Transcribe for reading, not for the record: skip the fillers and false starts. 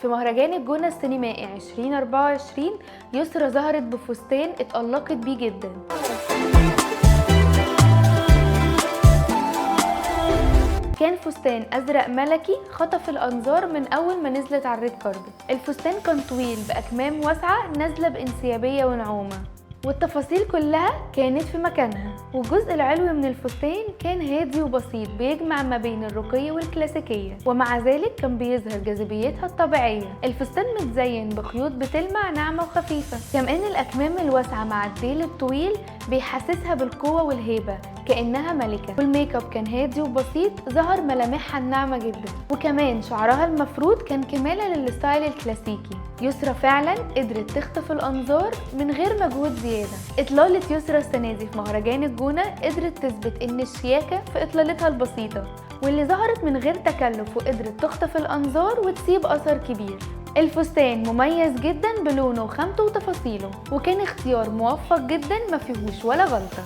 في مهرجان الجونة السينمائي 2024 يسرا ظهرت بفستان اتألقت بيه جدا. كان فستان أزرق ملكي خطف الأنظار من أول ما نزلت على الريد كاربت. الفستان كان طويل بأكمام واسعة نازلة بانسيابية ونعومة، والتفاصيل كلها كانت في مكانها. والجزء العلوي من الفستان كان هادي وبسيط بيجمع ما بين الرقي والكلاسيكية، ومع ذلك كان بيظهر جاذبيتها الطبيعية. الفستان متزين بخيوط بتلمع ناعمة وخفيفة، كمان الأكمام الواسعة مع الديل الطويل بيحسسها بالقوة والهيبة كأنها ملكة. والميك اب كان هادي وبسيط، ظهر ملامحها الناعمة جدا، وكمان شعرها المفرود كان كمالة للستايل الكلاسيكي. يسرا فعلا قدرت تخطف الأنظار من غير مجهود زيادة. إطلالة يسرا السنة دي في مهرجان الجونة قدرت تثبت إن الشياكة في إطلالتها البسيطة، واللي ظهرت من غير تكلف وقدرت تخطف الأنظار وتسيب أثر كبير. الفستان مميز جدا بلونه وخامته وتفاصيله، وكان اختيار موفق جدا ما فيهوش ولا غلطة.